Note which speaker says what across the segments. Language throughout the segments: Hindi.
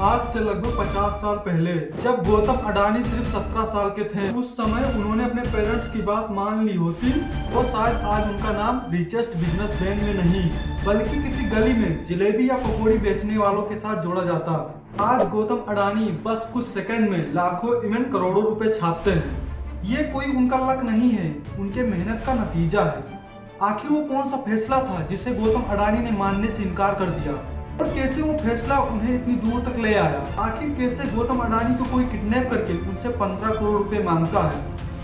Speaker 1: आज से लगभग 50 साल पहले जब गौतम अडानी सिर्फ 17 साल के थे, उस समय उन्होंने अपने पेरेंट्स की बात मान ली होती तो शायद आज उनका नाम रिचेस्ट बिजनेसमैन में नहीं बल्कि किसी गली में जलेबी या पकौड़ी बेचने वालों के साथ जोड़ा जाता। आज गौतम अडानी बस कुछ सेकंड में लाखों इवन करोड़ों रुपए छापते हैं। ये कोई उनका लक नहीं है, उनके मेहनत का नतीजा है। आखिर वो कौन सा फैसला था जिसे गौतम अडानी ने मानने से इनकार कर दिया और कैसे वो फैसला उन्हें इतनी दूर तक ले आया? आखिर कैसे गौतम अडानी को कोई किडनैप करके उनसे 15 करोड़ रुपए मांगता है?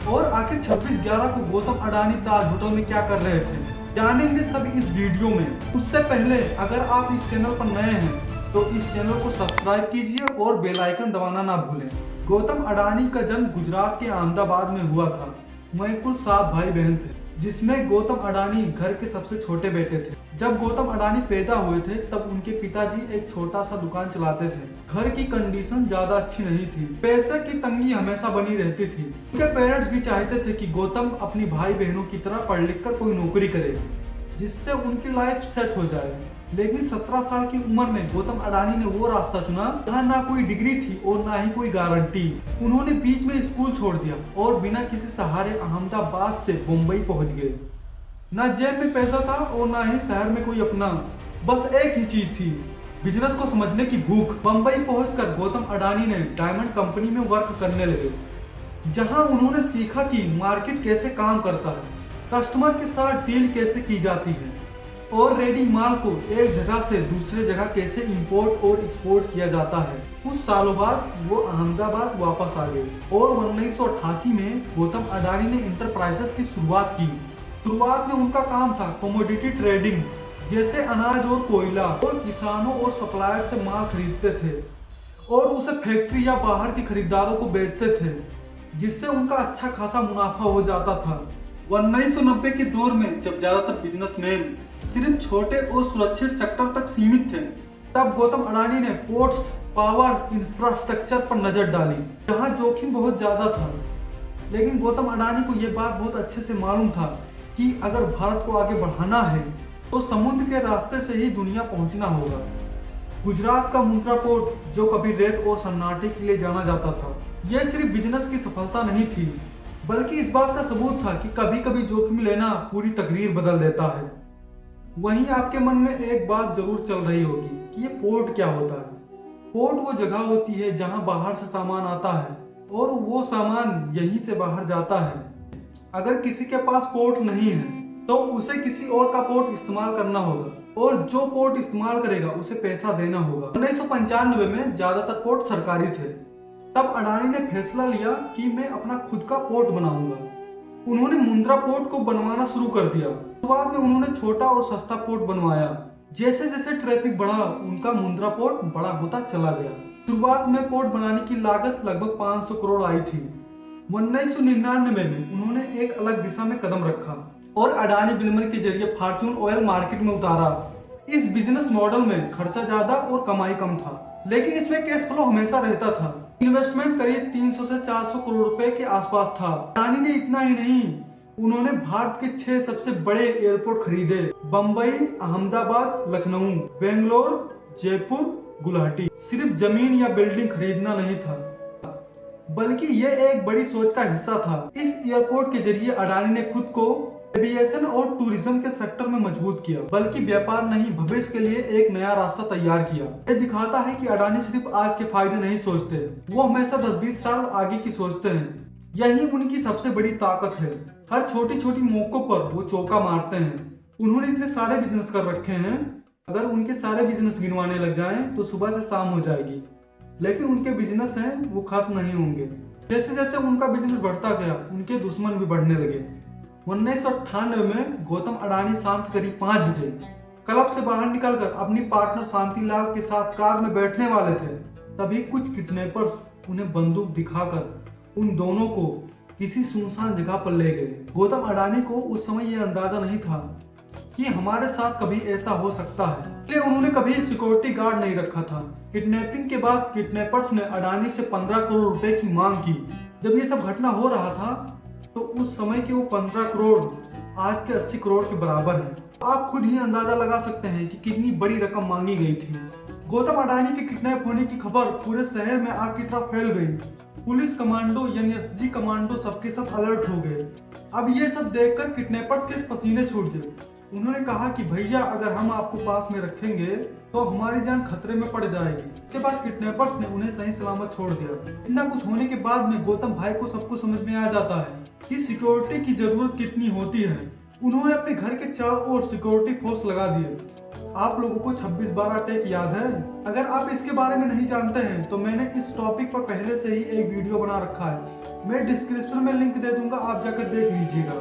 Speaker 1: और आखिर 26/11 को गौतम अडानी ताज होटल में क्या कर रहे थे, जानेंगे सब इस वीडियो में। उससे पहले अगर आप इस चैनल पर नए हैं तो इस चैनल को सब्सक्राइब कीजिए और बेल आइकन दबाना ना भूलें। गौतम अडानी का जन्म गुजरात के अहमदाबाद में हुआ था। वहीं कुल 7 भाई बहन थे, जिसमें गौतम अडानी घर के सबसे छोटे बेटे थे। जब गौतम अडानी पैदा हुए थे तब उनके पिताजी एक छोटा सा दुकान चलाते थे। घर की कंडीशन ज्यादा अच्छी नहीं थी, पैसे की तंगी हमेशा बनी रहती थी। उनके पेरेंट्स भी चाहते थे कि गौतम अपनी भाई बहनों की तरह पढ़ लिख कर कोई नौकरी करे जिससे उनकी लाइफ सेट हो जाए। लेकिन 17 साल की उम्र में गौतम अडानी ने वो रास्ता चुना जहाँ ना कोई डिग्री थी और ना ही कोई गारंटी। उन्होंने बीच में स्कूल छोड़ दिया और बिना किसी सहारे अहमदाबाद से मुंबई पहुंच गए। ना जेब में पैसा था और ना ही शहर में कोई अपना, बस एक ही चीज थी, बिजनेस को समझने की भूख। मुंबई पहुंचकर गौतम अडानी ने डायमंड कंपनी में वर्क करने लगे, जहां उन्होंने सीखा कि मार्केट कैसे काम करता है, कस्टमर के साथ डील कैसे की जाती है और रेडी माल को एक जगह से दूसरे जगह कैसे इंपोर्ट और एक्सपोर्ट किया जाता है। कुछ सालों बाद वो अहमदाबाद वापस आ गए और 1988 में गौतम अडानी ने इंटरप्राइजेस की शुरुआत की। शुरुआत में उनका काम था कमोडिटी ट्रेडिंग, जैसे अनाज और कोयला, और किसानों और सप्लायर से माल खरीदते थे और उसे फैक्ट्री या बाहर के खरीदारों को बेचते थे, जिससे उनका अच्छा खासा मुनाफा हो जाता था। 1990 के दौर में जब ज्यादातर बिजनेसमैन सिर्फ छोटे और सुरक्षित सेक्टर तक सीमित थे, तब गौतम अडानी ने पोर्ट्स, पावर, इंफ्रास्ट्रक्चर पर नजर डाली, जहां जोखिम बहुत ज्यादा था। लेकिन गौतम अडानी को यह बात बहुत अच्छे से मालूम था कि अगर भारत को आगे बढ़ाना है तो समुद्र के रास्ते से ही दुनिया पहुंचना होगा। गुजरात का मुंद्रा पोर्ट, जो कभी रेत और सन्नाटे के लिए जाना जाता था, यह सिर्फ बिजनेस की सफलता नहीं थी बल्कि इस बात का सबूत था कि कभी कभी जोखिम लेना पूरी तकदीर बदल देता है। वहीं आपके मन में एक बात जरूर चल रही होगी कि ये पोर्ट क्या होता है। पोर्ट वो जगह होती है जहां बाहर से सामान आता है और वो सामान यहीं से बाहर जाता है। अगर किसी के पास पोर्ट नहीं है तो उसे किसी और का पोर्ट इस्तेमाल करना होगा और जो पोर्ट इस्तेमाल करेगा उसे पैसा देना होगा। 1995 में ज्यादातर पोर्ट सरकारी थे। तब अडानी ने फैसला लिया कि मैं अपना खुद का पोर्ट बनाऊंगा। उन्होंने मुंद्रा पोर्ट को बनवाना शुरू कर दिया। शुरुआत में उन्होंने छोटा और सस्ता पोर्ट बनवाया। जैसे जैसे ट्रैफिक बढ़ा, उनका मुंद्रा पोर्ट बड़ा होता चला गया। शुरुआत में पोर्ट बनाने की लागत लगभग 500 करोड़ आई थी। 1999 में उन्होंने एक अलग दिशा में कदम रखा और अडानी बिल्डर के जरिए फॉर्च्यून ऑयल मार्केट में उतारा। इस बिजनेस मॉडल में खर्चा ज्यादा और कमाई कम था, लेकिन इसमें कैश फ्लो हमेशा रहता था। इन्वेस्टमेंट करीब 300 से 400 करोड़ रुपए के आसपास था। अडानी ने इतना ही नहीं, उन्होंने भारत के 6 सबसे बड़े एयरपोर्ट खरीदे: बम्बई, अहमदाबाद, लखनऊ, बेंगलोर, जयपुर, गुवाहाटी। सिर्फ जमीन या बिल्डिंग खरीदना नहीं था, बल्कि यह एक बड़ी सोच का हिस्सा था। इस एयरपोर्ट के जरिए अडानी ने खुद को एविएशन और टूरिज्म के सेक्टर में मजबूत किया, बल्कि व्यापार नहीं, भविष्य के लिए एक नया रास्ता तैयार किया। यह दिखाता है कि अडानी सिर्फ आज के फायदे नहीं सोचते, वो हमेशा 10-20 साल आगे की सोचते हैं। यही उनकी सबसे बड़ी ताकत है। हर छोटी छोटी मौकों पर वो चौका मारते हैं। उन्होंने इतने सारे बिजनेस कर रखे हैं, अगर उनके सारे बिजनेस गिनवाने लग जाएं तो सुबह से शाम हो जाएगी। लेकिन उनके बिजनेस हैं वो खत्म नहीं होंगे। जैसे जैसे उनका बिजनेस बढ़ता गया, उनके दुश्मन भी बढ़ने लगे। 1998 में गौतम अडानी शाम के करीब 5 बजे क्लब से बाहर निकलकर अपनी पार्टनर शांतिलाल के साथ कार में बैठने वाले थे। तभी कुछ किडनैपर्स उन्हें बंदूक दिखाकर उन दोनों को किसी सुनसान जगह पर ले गए। गौतम अडानी को उस समय यह अंदाजा नहीं था कि हमारे साथ कभी ऐसा हो सकता है, इसलिए उन्होंने कभी सिक्योरिटी गार्ड नहीं रखा था। किडनैपिंग के बाद किडनैपर्स ने अडानी से 15 करोड़ रुपए की मांग की। जब ये सब घटना हो रहा था तो उस समय के वो 15 करोड़ आज के 80 करोड़ के बराबर है। आप खुद ही अंदाजा लगा सकते हैं कि कितनी बड़ी रकम मांगी गई थी। गौतम अडानी के किडनैप होने की खबर पूरे शहर में आग की तरह फैल गई। पुलिस कमांडो यानी एसजी कमांडो सबके सब अलर्ट हो गए। अब ये सब देखकर किडनैपर्स के पसीने छूट गए। उन्होंने कहा कि भैया अगर हम आपको पास में रखेंगे तो हमारी जान खतरे में पड़ जाएगी। इसके बाद किडनैपर्स ने उन्हें सही सलामत छोड़ दिया। इतना कुछ होने के बाद में गौतम भाई को सब कुछ समझ में आ जाता है कि सिक्योरिटी की जरूरत कितनी होती है। उन्होंने अपने घर के चारों ओर सिक्योरिटी फोर्स लगा दिए। आप लोगों को 26/12 अटैक याद है? अगर आप इसके बारे में नहीं जानते हैं तो मैंने इस टॉपिक पर पहले से ही एक वीडियो बना रखा है। मैं डिस्क्रिप्शन में लिंक दे दूंगा, आप जाकर देख लीजिएगा।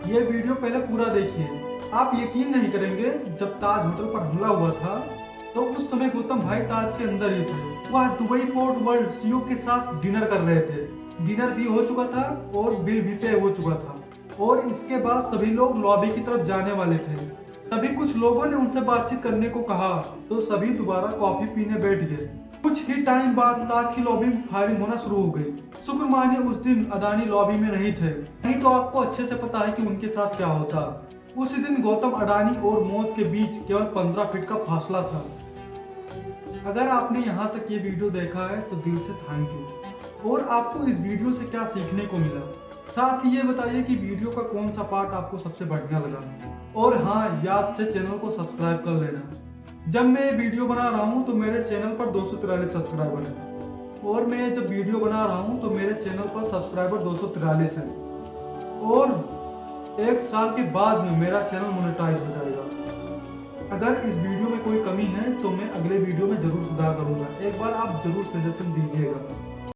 Speaker 1: ये वीडियो पहले पूरा देखिए। आप यकीन नहीं करेंगे, जब ताज होटल पर हमला हुआ था तो उस समय गौतम भाई ताज के अंदर ही थे। वह दुबई पोर्ट वर्ल्ड सीईओ के साथ डिनर कर रहे थे। डिनर भी हो चुका था और बिल भी पे हो चुका था और इसके बाद सभी लोग लॉबी की तरफ जाने वाले थे। तभी कुछ लोगों ने उनसे बातचीत करने को कहा तो सभी दोबारा कॉफी पीने बैठ गए। कुछ ही टाइम बाद ताज की लॉबी में फायरिंग होना शुरू हो गई। शुक्र मानिए उस दिन अडानी लॉबी में नहीं थे, नहीं तो आपको अच्छे से पता है कि उनके साथ क्या होता। उसी दिन गौतम अडानी और मौत के बीच केवल 15 फीट का फासला था। अगर आपने यहाँ तक ये वीडियो देखा है तो दिल से थैंक यू। और आपको इस वीडियो से क्या सीखने को मिला, साथ ही ये बताइए कि वीडियो का कौन सा पार्ट आपको सबसे बढ़िया लगा। और हाँ, याद से चैनल को सब्सक्राइब कर लेना। जब मैं वीडियो बना रहा हूँ तो मेरे चैनल पर 243 सब्सक्राइबर हैं और मैं जब वीडियो बना रहा हूँ तो मेरे चैनल पर सब्सक्राइबर 243 हैं और 1 साल के बाद में मेरा चैनल मोनेटाइज हो जाएगा। अगर इस वीडियो में कोई कमी है तो मैं अगले वीडियो में जरूर सुधार करूँगा। एक बार आप जरूर सजेशन दीजिएगा।